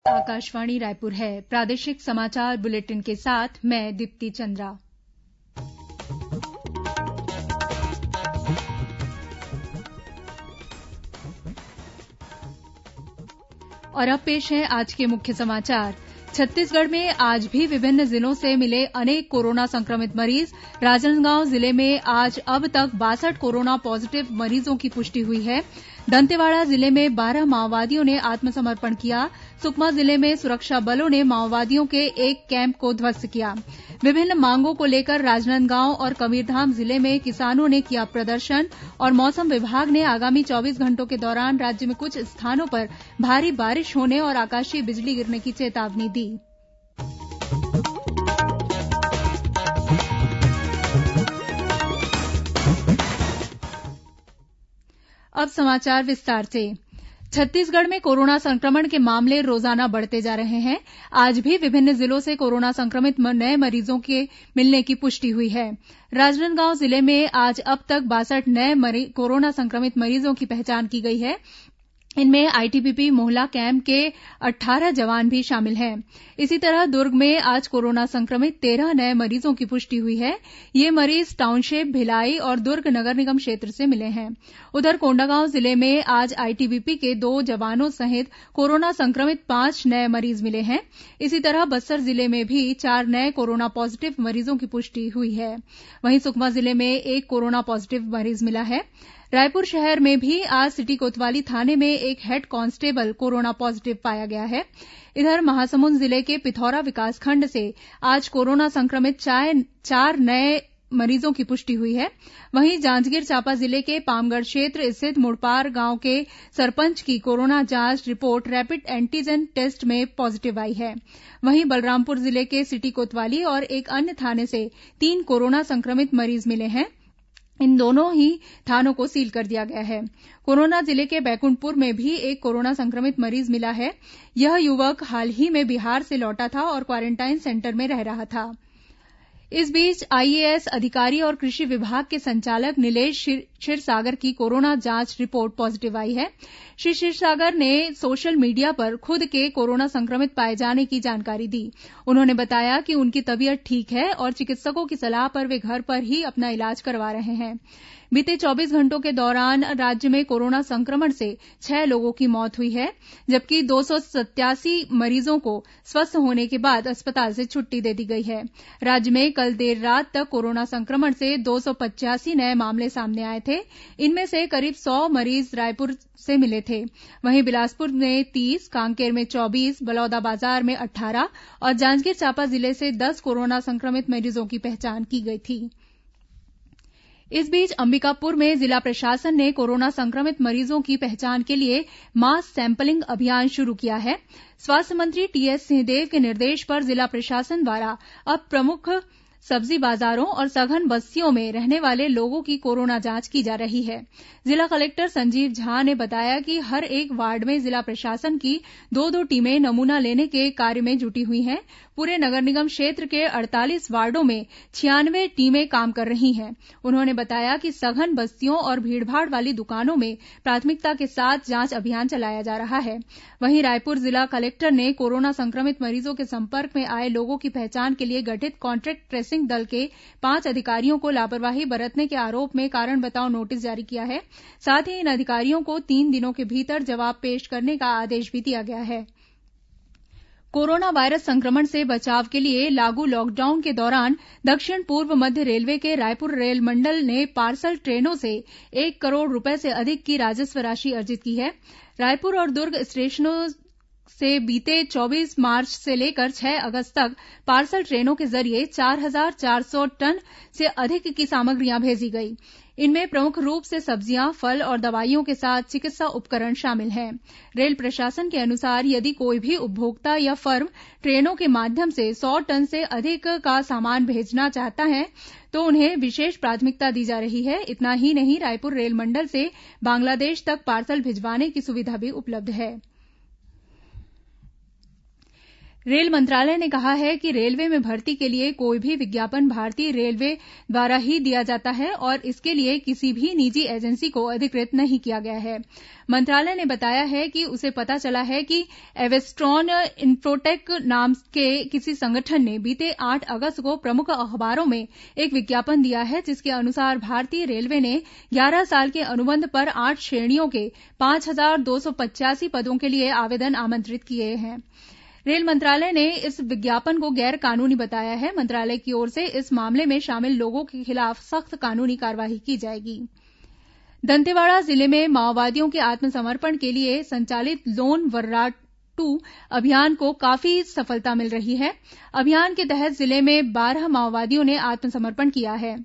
आकाशवाणी रायपुर है। प्रादेशिक समाचार बुलेटिन के साथ मैं दीप्ति चंद्रा। और अब पेश है आज के मुख्य समाचार। छत्तीसगढ़ में आज भी विभिन्न जिलों से मिले अनेक कोरोना संक्रमित मरीज। राजनांदगांव जिले में आज अब तक 62 कोरोना पॉजिटिव मरीजों की पुष्टि हुई है। दंतेवाड़ा जिले में 12 माओवादियों ने आत्मसमर्पण किया। सुकमा जिले में सुरक्षा बलों ने माओवादियों के एक कैंप को ध्वस्त किया। विभिन्न मांगों को लेकर राजनांदगांव और कबीरधाम जिले में किसानों ने किया प्रदर्शन। और मौसम विभाग ने आगामी 24 घंटों के दौरान राज्य में कुछ स्थानों पर भारी बारिश होने और आकाशीय बिजली गिरने की चेतावनी दी। अब समाचार विस्तार से। छत्तीसगढ़ में कोरोना संक्रमण के मामले रोजाना बढ़ते जा रहे हैं। आज भी विभिन्न जिलों से कोरोना संक्रमित नए मरीजों के मिलने की पुष्टि हुई है। राजनांदगांव जिले में आज अब तक 62 नए कोरोना संक्रमित मरीजों की पहचान की गई है। इनमें आईटीबीपी मोहला कैंप के 18 जवान भी शामिल हैं। इसी तरह दुर्ग में आज कोरोना संक्रमित 13 नए मरीजों की पुष्टि हुई है। ये मरीज टाउनशिप, भिलाई और दुर्ग नगर निगम क्षेत्र से मिले हैं। उधर कोंडागांव जिले में आज आईटीबीपी के 2 जवानों सहित कोरोना संक्रमित 5 नए मरीज मिले हैं। इसी तरह बस्तर जिले में भी 4 नए कोरोना पॉजिटिव मरीजों की पुष्टि हुई है। वहीं सुकमा जिले में 1 कोरोना पॉजिटिव मरीज मिला है। रायपुर शहर में भी आज सिटी कोतवाली थाने में एक हेड कांस्टेबल कोरोना पॉजिटिव पाया गया है। इधर महासमुंद जिले के पिथौरा विकासखंड से आज कोरोना संक्रमित 4 नए मरीजों की पुष्टि हुई है। वहीं जांजगीर चांपा जिले के पामगढ़ क्षेत्र स्थित मुड़पार गांव के सरपंच की कोरोना जांच रिपोर्ट रैपिड एंटीजन टेस्ट में पॉजिटिव आई है। वहीं बलरामपुर जिले के सिटी कोतवाली और एक अन्य थाने से 3 कोरोना संक्रमित मरीज मिले हैं। इन दोनों ही थानों को सील कर दिया गया है। कोरोना जिले के बैकुंठपुर में भी एक कोरोना संक्रमित मरीज मिला है। यह युवक हाल ही में बिहार से लौटा था और क्वारेंटाइन सेंटर में रह रहा था। इस बीच आईएएस अधिकारी और कृषि विभाग के संचालक नीलेश क्षीरसागर की कोरोना जांच रिपोर्ट पॉजिटिव आई है। श्री क्षीरसागर ने सोशल मीडिया पर खुद के कोरोना संक्रमित पाए जाने की जानकारी दी। उन्होंने बताया कि उनकी तबीयत ठीक है और चिकित्सकों की सलाह पर वे घर पर ही अपना इलाज करवा रहे हैं। बीते 24 घंटों के दौरान राज्य में कोरोना संक्रमण से 6 लोगों की मौत हुई है, जबकि 287 मरीजों को स्वस्थ होने के बाद अस्पताल से छुट्टी दे दी गई है। राज्य में कल देर रात तक कोरोना संक्रमण से 285 नए मामले सामने आए थे। इनमें से करीब 100 मरीज रायपुर से मिले थे। वहीं बिलासपुर में 30, कांकेर में 24, बलौदाबाजार में 18 और जांजगीर चांपा जिले से 10 कोरोना संक्रमित मरीजों की पहचान की गई थी। इस बीच अंबिकापुर में जिला प्रशासन ने कोरोना संक्रमित मरीजों की पहचान के लिए मास सैंपलिंग अभियान शुरू किया है। स्वास्थ्य मंत्री टीएस सिंहदेव के निर्देश पर जिला प्रशासन द्वारा अब प्रमुख सब्जी बाजारों और सघन बस्तियों में रहने वाले लोगों की कोरोना जांच की जा रही है। जिला कलेक्टर संजीव झा ने बताया कि हर एक वार्ड में जिला प्रशासन की 2-2 टीमें नमूना लेने के कार्य में जुटी हुई हैं। पूरे नगर निगम क्षेत्र के 48 वार्डों में 96 टीमें काम कर रही हैं। उन्होंने बताया कि सघन बस्तियों और भीड़भाड़ वाली दुकानों में प्राथमिकता के साथ जांच अभियान चलाया जा रहा है। वहीं रायपुर जिला कलेक्टर ने कोरोना संक्रमित मरीजों के संपर्क में आए लोगों की पहचान के लिए गठित कॉन्ट्रैक्ट ट्रेसिंग दल के 5 अधिकारियों को लापरवाही बरतने के आरोप में कारण बताओ नोटिस जारी किया है। साथ ही इन अधिकारियों को 3 दिनों के भीतर जवाब पेश करने का आदेश भी दिया गया है। कोरोना वायरस संक्रमण से बचाव के लिए लागू लॉकडाउन के दौरान दक्षिण पूर्व मध्य रेलवे के रायपुर रेल मंडल ने पार्सल ट्रेनों से 1 करोड़ रूपये से अधिक की राजस्व राशि अर्जित की है। रायपुर और दुर्ग स्टेशनों से बीते 24 मार्च से लेकर 6 अगस्त तक पार्सल ट्रेनों के जरिए 4,400 टन से अधिक की सामग्रियां भेजी गई। इनमें प्रमुख रूप से सब्जियां, फल और दवाइयों के साथ चिकित्सा उपकरण शामिल हैं। रेल प्रशासन के अनुसार यदि कोई भी उपभोक्ता या फर्म ट्रेनों के माध्यम से 100 टन से अधिक का सामान भेजना चाहता है तो उन्हें विशेष प्राथमिकता दी जा रही है। इतना ही नहीं, रायपुर रेल मंडल से बांग्लादेश तक पार्सल भिजवाने की सुविधा भी उपलब्ध है। रेल मंत्रालय ने कहा है कि रेलवे में भर्ती के लिए कोई भी विज्ञापन भारतीय रेलवे द्वारा ही दिया जाता है और इसके लिए किसी भी निजी एजेंसी को अधिकृत नहीं किया गया है। मंत्रालय ने बताया है कि उसे पता चला है कि एवेस्ट्रॉन इन्फोटेक नाम के किसी संगठन ने बीते 8 अगस्त को प्रमुख अखबारों में एक विज्ञापन दिया है, जिसके अनुसार भारतीय रेलवे ने 11 साल के अनुबंध पर 8 श्रेणियों के 5,285 पदों के लिए आवेदन आमंत्रित किए हैं। रेल मंत्रालय ने इस विज्ञापन को गैर कानूनी बताया है। मंत्रालय की ओर से इस मामले में शामिल लोगों के खिलाफ सख्त कानूनी कार्रवाई की जाएगी। दंतेवाड़ा जिले में माओवादियों के आत्मसमर्पण के लिए संचालित लोन वर्राटू अभियान को काफी सफलता मिल रही है। अभियान के तहत जिले में 12 माओवादियों ने आत्मसमर्पण किया है।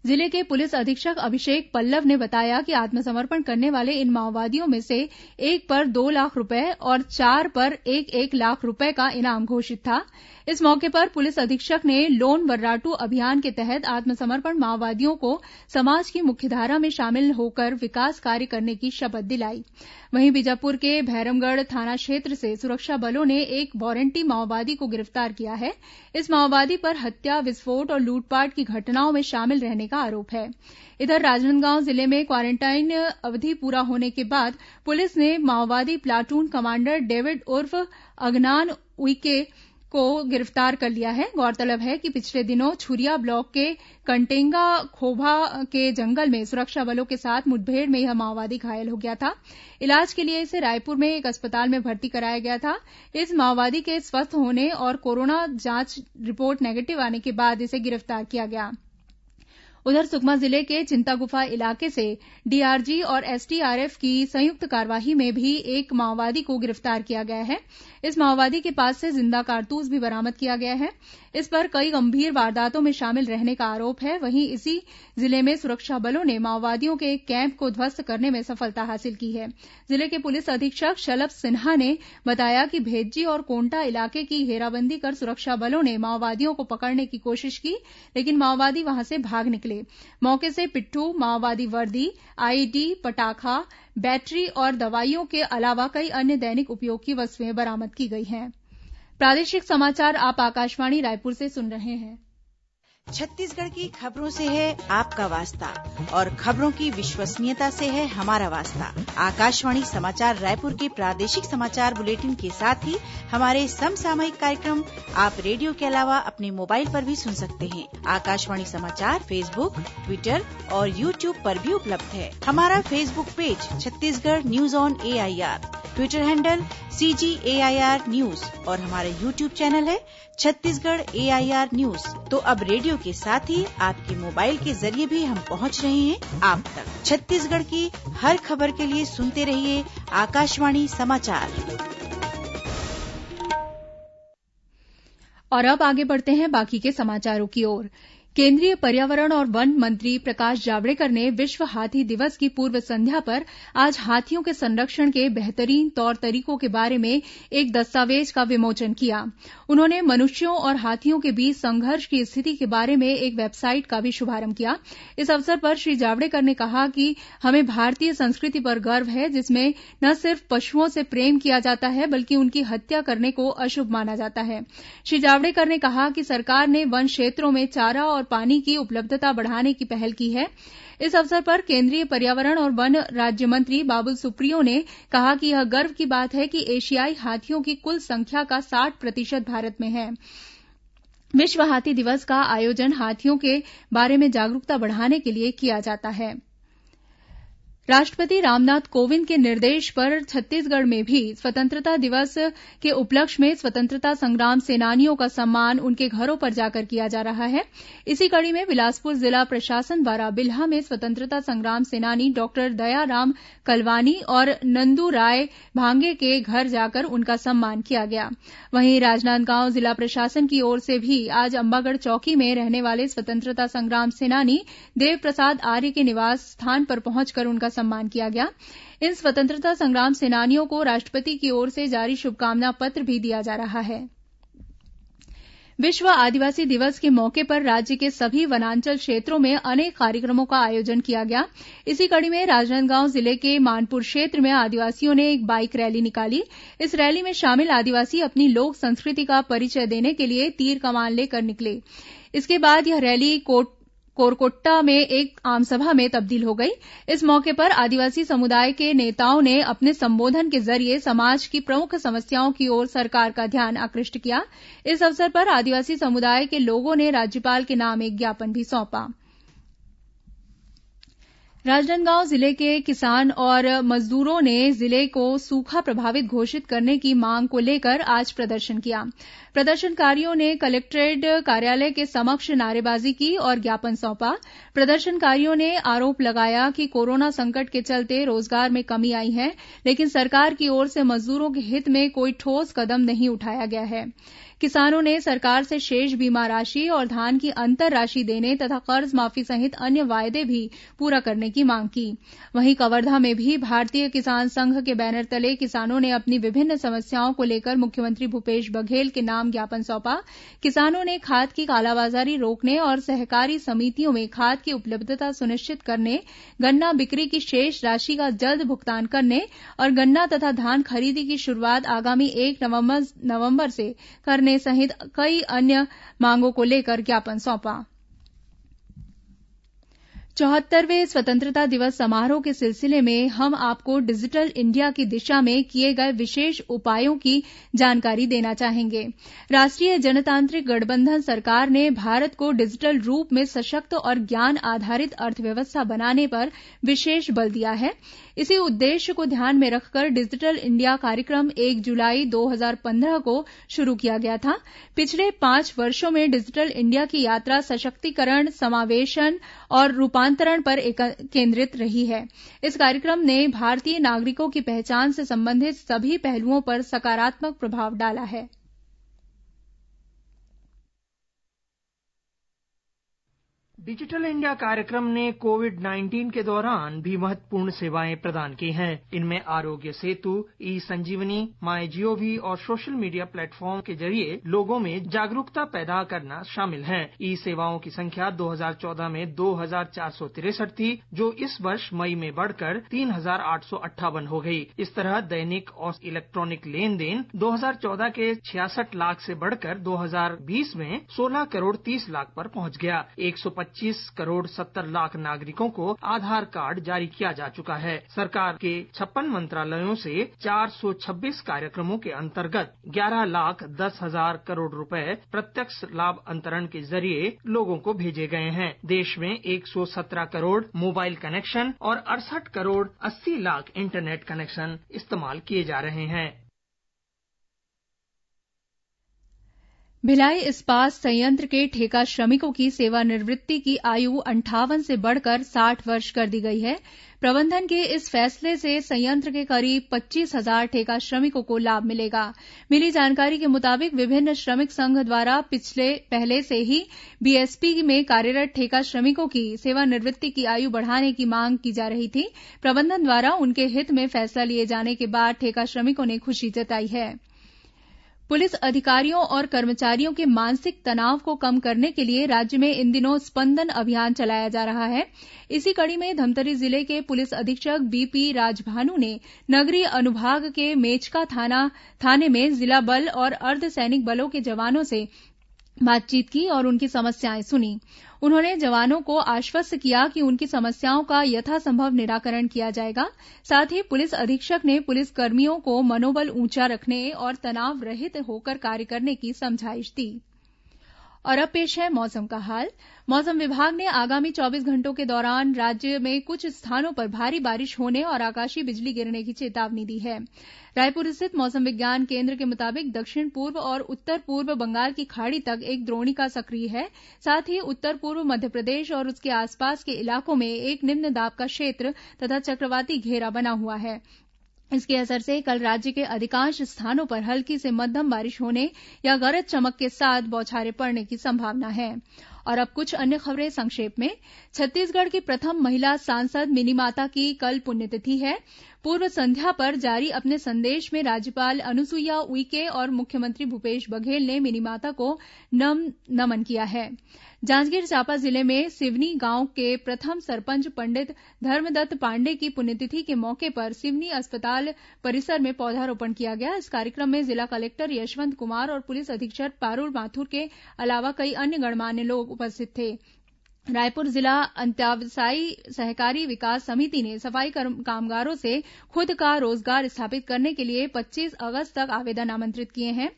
जिले के पुलिस अधीक्षक अभिषेक पल्लव ने बताया कि आत्मसमर्पण करने वाले इन माओवादियों में से एक पर 2 लाख रूपये और 4 पर 1-1 लाख रूपये का इनाम घोषित था। इस मौके पर पुलिस अधीक्षक ने लोन वर्राटू अभियान के तहत आत्मसमर्पण माओवादियों को समाज की मुख्यधारा में शामिल होकर विकास कार्य करने की शपथ दिलाई। वहीं बीजापुर के भैरमगढ़ थाना क्षेत्र से सुरक्षा बलों ने एक वारंटी माओवादी को गिरफ्तार किया है। इस माओवादी पर हत्या, विस्फोट और लूटपाट की घटनाओं में शामिल रहने का आरोप है। इधर राजनांदगांव जिले में क्वारेंटाइन अवधि पूरा होने के बाद पुलिस ने माओवादी प्लाटून कमांडर डेविड उर्फ अगनान उइके को गिरफ्तार कर लिया है। गौरतलब है कि पिछले दिनों छुरिया ब्लॉक के कंटेंगा खोभा के जंगल में सुरक्षा बलों के साथ मुठभेड़ में यह माओवादी घायल हो गया था। इलाज के लिए इसे रायपुर में एक अस्पताल में भर्ती कराया गया था। इस माओवादी के स्वस्थ होने और कोरोना जांच रिपोर्ट नेगेटिव आने के बाद इसे गिरफ्तार किया गया। उधर सुकमा जिले के चिंतागुफा इलाके से डीआरजी और एसडीआरएफ की संयुक्त कार्रवाई में भी एक माओवादी को गिरफ्तार किया गया है। इस माओवादी के पास से जिंदा कारतूस भी बरामद किया गया है। इस पर कई गंभीर वारदातों में शामिल रहने का आरोप है। वहीं इसी जिले में सुरक्षा बलों ने माओवादियों के एक कैंप को ध्वस्त करने में सफलता हासिल की है। जिले के पुलिस अधीक्षक शलभ सिन्हा ने बताया कि भेज्जी और कोंटा इलाके की घेराबंदी कर सुरक्षा बलों ने माओवादियों को पकड़ने की कोशिश की, लेकिन माओवादी वहां से भाग निकले। मौके से पिट्ठू, माओवादी वर्दी, आईईडी, पटाखा, बैटरी और दवाइयों के अलावा कई अन्य दैनिक उपयोग की वस्तुएं बरामद की गई हैं। प्रादेशिक समाचार आप आकाशवाणी रायपुर से सुन रहे हैं। छत्तीसगढ़ की खबरों से है आपका वास्ता और खबरों की विश्वसनीयता से है हमारा वास्ता। आकाशवाणी समाचार रायपुर के प्रादेशिक समाचार बुलेटिन के साथ ही हमारे समसामयिक कार्यक्रम आप रेडियो के अलावा अपने मोबाइल पर भी सुन सकते हैं। आकाशवाणी समाचार फेसबुक, ट्विटर और यूट्यूब पर भी उपलब्ध है। हमारा Facebook page Chhattisgarh news on AIR, Twitter handle CGAIR news और हमारा यूट्यूब चैनल है छत्तीसगढ़ AIR न्यूज। तो अब रेडियो के साथ ही आपके मोबाइल के जरिए भी हम पहुंच रहे हैं आप तक। छत्तीसगढ़ की हर खबर के लिए सुनते रहिए आकाशवाणी समाचार। और अब आगे बढ़ते हैं बाकी के समाचारों की ओर। केंद्रीय पर्यावरण और वन मंत्री प्रकाश जावड़ेकर ने विश्व हाथी दिवस की पूर्व संध्या पर आज हाथियों के संरक्षण के बेहतरीन तौर तरीकों के बारे में एक दस्तावेज का विमोचन किया। उन्होंने मनुष्यों और हाथियों के बीच संघर्ष की स्थिति के बारे में एक वेबसाइट का भी शुभारंभ किया। इस अवसर पर श्री जावड़ेकर ने कहा कि हमें भारतीय संस्कृति पर गर्व है, जिसमें न सिर्फ पशुओं से प्रेम किया जाता है बल्कि उनकी हत्या करने को अशुभ माना जाता है। श्री जावड़ेकर ने कहा कि सरकार ने वन क्षेत्रों में चारा और पानी की उपलब्धता बढ़ाने की पहल की है। इस अवसर पर केंद्रीय पर्यावरण और वन राज्य मंत्री बाबुल सुप्रियो ने कहा कि यह गर्व की बात है कि एशियाई हाथियों की कुल संख्या का 60% भारत में है। विश्व हाथी दिवस का आयोजन हाथियों के बारे में जागरूकता बढ़ाने के लिए किया जाता है। राष्ट्रपति रामनाथ कोविंद के निर्देश पर छत्तीसगढ़ में भी स्वतंत्रता दिवस के उपलक्ष्य में स्वतंत्रता संग्राम सेनानियों का सम्मान उनके घरों पर जाकर किया जा रहा है। इसी कड़ी में बिलासपुर जिला प्रशासन द्वारा बिल्हा में स्वतंत्रता संग्राम सेनानी डॉक्टर दयाराम कलवानी और नंदू राय भांगे के घर जाकर उनका सम्मान किया गया। वहीं राजनांदगांव जिला प्रशासन की ओर से भी आज अंबागढ़ चौकी में रहने वाले स्वतंत्रता संग्राम सेनानी देवप्रसाद आर्य के निवास स्थान पर पहुंचकर उनका सम्मान किया गया। इन स्वतंत्रता संग्राम सेनानियों को राष्ट्रपति की ओर से जारी शुभकामना पत्र भी दिया जा रहा है। विश्व आदिवासी दिवस के मौके पर राज्य के सभी वनांचल क्षेत्रों में अनेक कार्यक्रमों का आयोजन किया गया। इसी कड़ी में राजनांदगांव जिले के मानपुर क्षेत्र में आदिवासियों ने एक बाइक रैली निकाली। इस रैली में शामिल आदिवासी अपनी लोक संस्कृति का परिचय देने के लिए तीर कमान लेकर निकले। इसके बाद यह रैली कोरकोट्टा में एक आमसभा में तब्दील हो गई। इस मौके पर आदिवासी समुदाय के नेताओं ने अपने संबोधन के जरिए समाज की प्रमुख समस्याओं की ओर सरकार का ध्यान आकृष्ट किया। इस अवसर पर आदिवासी समुदाय के लोगों ने राज्यपाल के नाम एक ज्ञापन भी सौंपा। राजनांदगांव जिले के किसान और मजदूरों ने जिले को सूखा प्रभावित घोषित करने की मांग को लेकर आज प्रदर्शन किया। प्रदर्शनकारियों ने कलेक्ट्रेट कार्यालय के समक्ष नारेबाजी की और ज्ञापन सौंपा। प्रदर्शनकारियों ने आरोप लगाया कि कोरोना संकट के चलते रोजगार में कमी आई है, लेकिन सरकार की ओर से मजदूरों के हित में कोई ठोस कदम नहीं उठाया गया है। किसानों ने सरकार से शेष बीमा राशि और धान की अंतर राशि देने तथा कर्ज माफी सहित अन्य वायदे भी पूरा करने की मांग की। वहीं कवर्धा में भी भारतीय किसान संघ के बैनर तले किसानों ने अपनी विभिन्न समस्याओं को लेकर मुख्यमंत्री भूपेश बघेल के नाम ज्ञापन सौंपा। किसानों ने खाद की कालाबाजारी रोकने और सहकारी समितियों में खाद की उपलब्धता सुनिश्चित करने, गन्ना बिक्री की शेष राशि का जल्द भुगतान करने और गन्ना तथा धान खरीदी की शुरुआत आगामी 1 नवंबर से करने सहित कई अन्य मांगों को लेकर ज्ञापन सौंपा। 74वें स्वतंत्रता दिवस समारोह के सिलसिले में हम आपको डिजिटल इंडिया की दिशा में किए गए विशेष उपायों की जानकारी देना चाहेंगे। राष्ट्रीय जनतांत्रिक गठबंधन सरकार ने भारत को डिजिटल रूप में सशक्त और ज्ञान आधारित अर्थव्यवस्था बनाने पर विशेष बल दिया है। इसी उद्देश्य को ध्यान में रखकर डिजिटल इंडिया कार्यक्रम 1 जुलाई 2015 को शुरू किया गया था। पिछले 5 वर्षों में डिजिटल इंडिया की यात्रा सशक्तिकरण, समावेशन और रूपांतरण पर केंद्रित रही है। इस कार्यक्रम ने भारतीय नागरिकों की पहचान से संबंधित सभी पहलुओं पर सकारात्मक प्रभाव डाला है। डिजिटल इंडिया कार्यक्रम ने कोविड-19 के दौरान भी महत्वपूर्ण सेवाएं प्रदान की हैं। इनमें आरोग्य सेतु, ई संजीवनी, माई जीओवी और सोशल मीडिया प्लेटफॉर्म के जरिए लोगों में जागरूकता पैदा करना शामिल है। ई सेवाओं की संख्या 2014 में 2463 थी, जो इस वर्ष मई में बढ़कर 3858 हो गई। इस तरह दैनिक और इलेक्ट्रॉनिक लेन देन 2014 के 66 लाख से बढ़कर 2020 में 16 करोड़ 30 लाख पर पहुंच गया। 125 करोड़ 70 लाख नागरिकों को आधार कार्ड जारी किया जा चुका है। सरकार के 56 मंत्रालयों से 426 कार्यक्रमों के अंतर्गत 11,10,000 करोड़ रुपए प्रत्यक्ष लाभ अंतरण के जरिए लोगों को भेजे गए हैं। देश में 117 करोड़ मोबाइल कनेक्शन और 68 करोड़ 80 लाख इंटरनेट कनेक्शन इस्तेमाल किए जा रहे हैं। भिलाई इस्पात संयंत्र के ठेका श्रमिकों की सेवानिवृत्ति की आयु 58 से बढ़कर 60 वर्ष कर दी गई है। प्रबंधन के इस फैसले से संयंत्र के करीब 25,000 ठेका श्रमिकों को लाभ मिलेगा। मिली जानकारी के मुताबिक विभिन्न श्रमिक संघ द्वारा पहले से ही बीएसपी में कार्यरत ठेका श्रमिकों की सेवानिवृत्ति की आयु बढ़ाने की मांग की जा रही थी। प्रबंधन द्वारा उनके हित में फैसला लिए जाने के बाद ठेका श्रमिकों ने खुशी जताई है। पुलिस अधिकारियों और कर्मचारियों के मानसिक तनाव को कम करने के लिए राज्य में इन दिनों स्पंदन अभियान चलाया जा रहा है। इसी कड़ी में धमतरी जिले के पुलिस अधीक्षक बीपी राजभानु ने नगरीय अनुभाग के मेचका थाने में जिला बल और अर्धसैनिक बलों के जवानों से बातचीत की और उनकी समस्याएं सुनी। उन्होंने जवानों को आश्वस्त किया कि उनकी समस्याओं का यथासंभव निराकरण किया जाएगा। साथ ही पुलिस अधीक्षक ने पुलिसकर्मियों को मनोबल ऊंचा रखने और तनाव रहित होकर कार्य करने की समझाइश दी। और अब पेश है मौसम का हाल। मौसम विभाग ने आगामी 24 घंटों के दौरान राज्य में कुछ स्थानों पर भारी बारिश होने और आकाशीय बिजली गिरने की चेतावनी दी है। रायपुर स्थित मौसम विज्ञान केंद्र के मुताबिक दक्षिण पूर्व और उत्तर पूर्व बंगाल की खाड़ी तक एक द्रोणिका सक्रिय है। साथ ही उत्तर पूर्व मध्यप्रदेश और उसके आसपास के इलाकों में एक निम्न दाब का क्षेत्र तथा चक्रवाती घेरा बना हुआ है। इसके असर से कल राज्य के अधिकांश स्थानों पर हल्की से मध्यम बारिश होने या गरज चमक के साथ बौछारें पड़ने की संभावना है। और अब कुछ अन्य खबरें संक्षेप में। छत्तीसगढ़ की प्रथम महिला सांसद मिनीमाता की कल पुण्यतिथि है। पूर्व संध्या पर जारी अपने संदेश में राज्यपाल अनुसुईया उइके और मुख्यमंत्री भूपेश बघेल ने मिनीमाता को नमन किया है। जांजगीर चांपा जिले में सिवनी गांव के प्रथम सरपंच पंडित धर्मदत्त पांडेय की पुण्यतिथि के मौके पर सिवनी अस्पताल परिसर में पौधारोपण किया गया। इस कार्यक्रम में जिला कलेक्टर यशवंत कुमार और पुलिस अधीक्षक पारुल माथुर के अलावा कई अन्य गणमान्य लोग उपस्थित थे। रायपुर जिला अंत्यावसायी सहकारी विकास समिति ने सफाई कामगारों से खुद का रोजगार स्थापित करने के लिए 25 अगस्त तक आवेदन आमंत्रित किए हैं।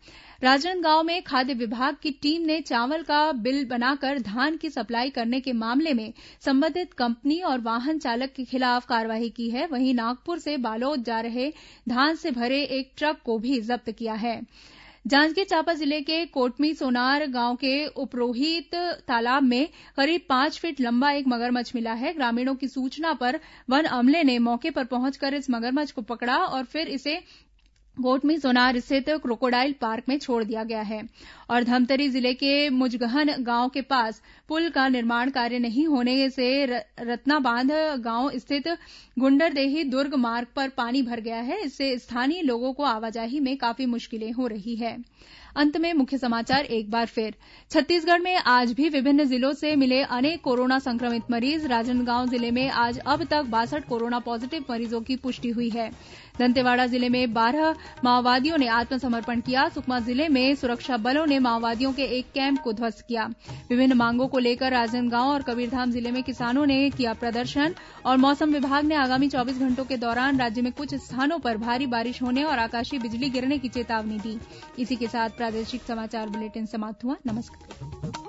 राजनांदगांव में खाद्य विभाग की टीम ने चावल का बिल बनाकर धान की सप्लाई करने के मामले में संबंधित कंपनी और वाहन चालक के खिलाफ कार्रवाई की है। वहीं नागपुर से बालोद जा रहे धान से भरे एक ट्रक को भी जब्त किया है। जांजगीर चांपा जिले के कोटमी सोनार गांव के उपरोहित तालाब में करीब 5 फीट लंबा एक मगरमच्छ मिला है। ग्रामीणों की सूचना पर वन अमले ने मौके पर पहुंचकर इस मगरमच्छ को पकड़ा और फिर इसे कोटमी सोनार स्थित क्रोकोडाइल पार्क में छोड़ दिया गया है। और धमतरी जिले के मुजगहन गांव के पास पुल का निर्माण कार्य नहीं होने से रत्नाबांध गांव स्थित गुंडरदेही दुर्ग मार्ग पर पानी भर गया है। इससे स्थानीय लोगों को आवाजाही में काफी मुश्किलें हो रही है। अंत में मुख्य समाचार एक बार फिर। छत्तीसगढ़ में आज भी विभिन्न जिलों से मिले अनेक कोरोना संक्रमित मरीज। राजनांदगांव जिले में आज अब तक 62 कोरोना पॉजिटिव मरीजों की पुष्टि हुई है। दंतेवाड़ा जिले में 12 माओवादियों ने आत्मसमर्पण किया। सुकमा जिले में सुरक्षा बलों ने माओवादियों के एक कैंप को ध्वस्त किया। विभिन्न मांगों को लेकर राजनांदगांव और कबीरधाम जिले में किसानों ने किया प्रदर्शन। और मौसम विभाग ने आगामी 24 घंटों के दौरान राज्य में कुछ स्थानों पर भारी बारिश होने और आकाशीय बिजली गिरने की चेतावनी दी। इसी के साथ प्रादेशिक समाचार बुलेटिन समाप्त हुआ। नमस्कार।